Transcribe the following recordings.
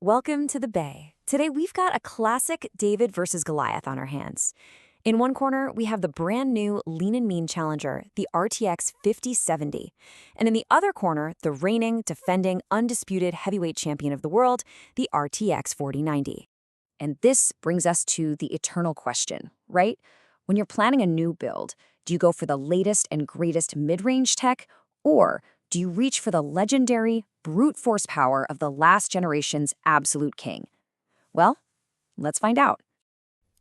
Welcome to the Bay. Today we've got a classic David versus Goliath on our hands. In one corner, we have the brand new lean and mean challenger, the RTX 5070. And in the other corner, the reigning, defending, undisputed heavyweight champion of the world, the RTX 4090. And this brings us to the eternal question, right? When you're planning a new build, do you go for the latest and greatest mid-range tech, or do you reach for the legendary brute force power of the last generation's absolute king? Well, let's find out.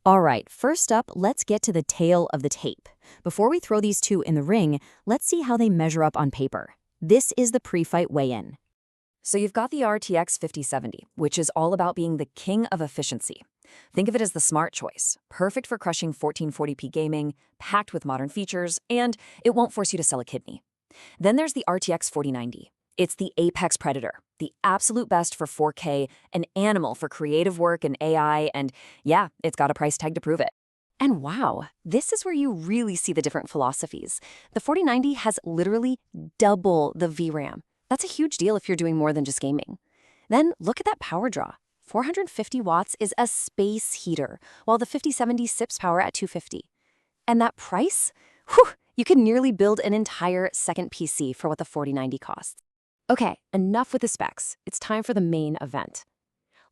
All right, first up, let's get to the tail of the tape. Before we throw these two in the ring, let's see how they measure up on paper. This is the pre-fight weigh-in. So you've got the RTX 5070, which is all about being the king of efficiency. Think of it as the smart choice, perfect for crushing 1440p gaming, packed with modern features, and it won't force you to sell a kidney. Then there's the RTX 4090. It's the apex predator, the absolute best for 4K, an animal for creative work and AI, and yeah, it's got a price tag to prove it. And wow, this is where you really see the different philosophies. The 4090 has literally double the VRAM. That's a huge deal if you're doing more than just gaming. Then look at that power draw. 450 watts is a space heater, while the 5070 sips power at 250. And that price? Whew, you could nearly build an entire second PC for what the 4090 costs. Okay, enough with the specs. It's time for the main event.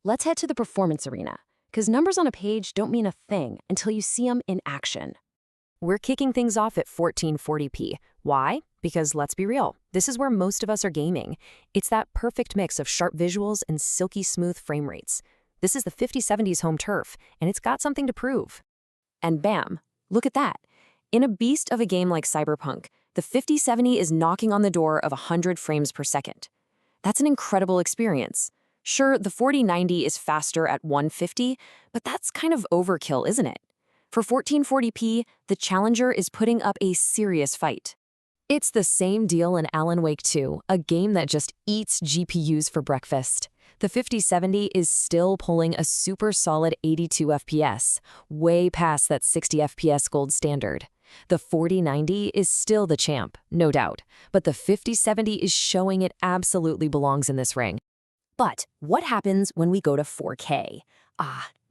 Let's head to the performance arena, because numbers on a page don't mean a thing until you see them in action. We're kicking things off at 1440p. Why? Because let's be real, this is where most of us are gaming. It's that perfect mix of sharp visuals and silky smooth frame rates. This is the 5070's home turf, and it's got something to prove. And bam, look at that. In a beast of a game like Cyberpunk, the 5070 is knocking on the door of 100 frames per second. That's an incredible experience. Sure, the 4090 is faster at 150, but that's kind of overkill, isn't it? For 1440p, the challenger is putting up a serious fight. It's the same deal in Alan Wake 2, a game that just eats GPUs for breakfast. The 5070 is still pulling a super solid 82 FPS, way past that 60 FPS gold standard. The 4090 is still the champ, no doubt, but the 5070 is showing it absolutely belongs in this ring. But what happens when we go to 4K?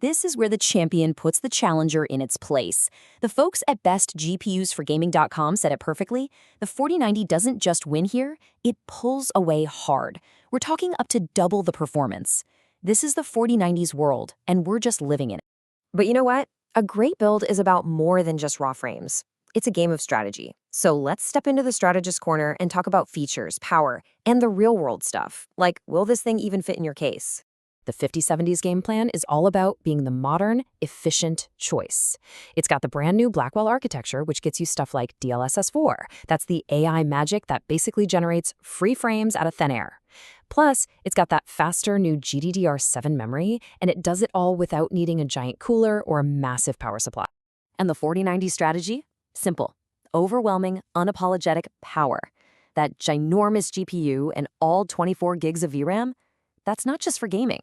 This is where the champion puts the challenger in its place. The folks at bestgpusforgaming.com said it perfectly. The 4090 doesn't just win here, it pulls away hard. We're talking up to double the performance. This is the 4090's world, and we're just living in it. But you know what? A great build is about more than just raw frames. It's a game of strategy. So let's step into the strategist corner and talk about features, power, and the real-world stuff. Like, will this thing even fit in your case? The 5070's game plan is all about being the modern, efficient choice. It's got the brand new Blackwell architecture, which gets you stuff like DLSS4. That's the AI magic that basically generates free frames out of thin air. Plus, it's got that faster new GDDR7 memory, and it does it all without needing a giant cooler or a massive power supply. And the 4090 strategy? Simple. Overwhelming, unapologetic power. That ginormous GPU and all 24 gigs of VRAM, that's not just for gaming.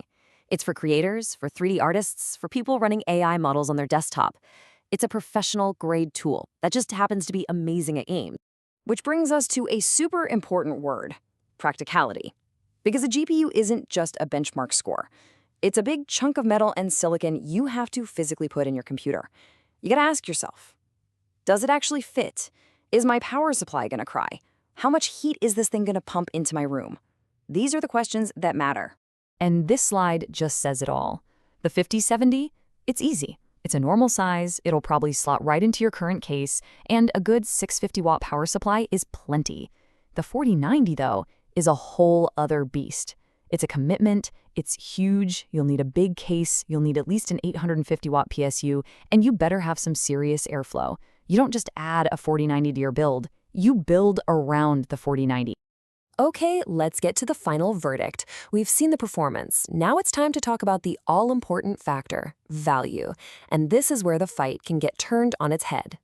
It's for creators, for 3D artists, for people running AI models on their desktop. It's a professional-grade tool that just happens to be amazing at games. Which brings us to a super important word, practicality. Because a GPU isn't just a benchmark score. It's a big chunk of metal and silicon you have to physically put in your computer. You gotta ask yourself, does it actually fit? Is my power supply gonna cry? How much heat is this thing gonna pump into my room? These are the questions that matter. And this slide just says it all. The 5070, it's easy. It's a normal size, it'll probably slot right into your current case, and a good 650-watt power supply is plenty. The 4090, though, is a whole other beast. It's a commitment, it's huge, you'll need a big case, you'll need at least an 850-watt PSU, and you better have some serious airflow. You don't just add a 4090 to your build, you build around the 4090. Okay, let's get to the final verdict. We've seen the performance. Now it's time to talk about the all-important factor, value. And this is where the fight can get turned on its head.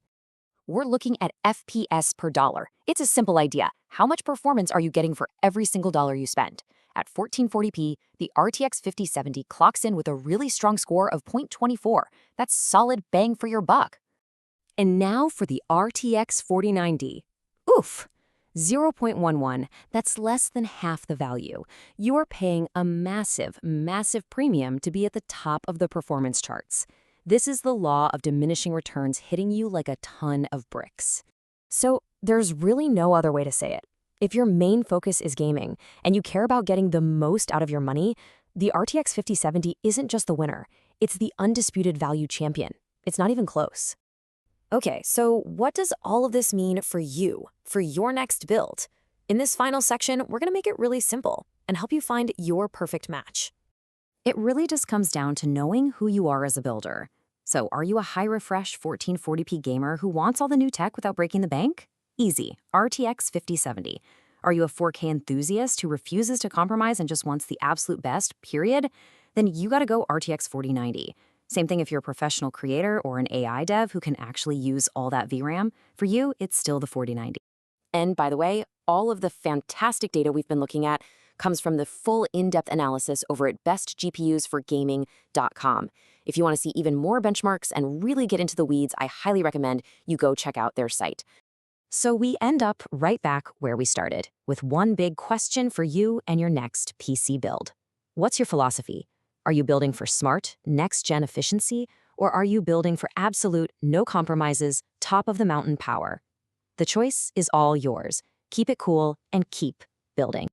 We're looking at FPS per dollar. It's a simple idea. How much performance are you getting for every single dollar you spend? At 1440p, the RTX 5070 clocks in with a really strong score of 0.24. That's solid bang for your buck. And now for the RTX 4090. Oof! 0.11, that's less than half the value. You're paying a massive, massive premium to be at the top of the performance charts. This is the law of diminishing returns hitting you like a ton of bricks. So there's really no other way to say it. If your main focus is gaming and you care about getting the most out of your money, the RTX 5070 isn't just the winner, it's the undisputed value champion. It's not even close. Okay, so what does all of this mean for you, for your next build? In this final section, we're going to make it really simple and help you find your perfect match. It really just comes down to knowing who you are as a builder. So are you a high-refresh 1440p gamer who wants all the new tech without breaking the bank? Easy, RTX 5070. Are you a 4K enthusiast who refuses to compromise and just wants the absolute best, period? Then you gotta go RTX 4090. Same thing if you're a professional creator or an AI dev who can actually use all that VRAM. For you, it's still the 4090. And by the way, all of the fantastic data we've been looking at comes from the full in-depth analysis over at bestgpusforgaming.com. If you want to see even more benchmarks and really get into the weeds, I highly recommend you go check out their site. So we end up right back where we started, with one big question for you and your next PC build. What's your philosophy? Are you building for smart, next-gen efficiency, or are you building for absolute, no compromises, top-of-the-mountain power? The choice is all yours. Keep it cool and keep building.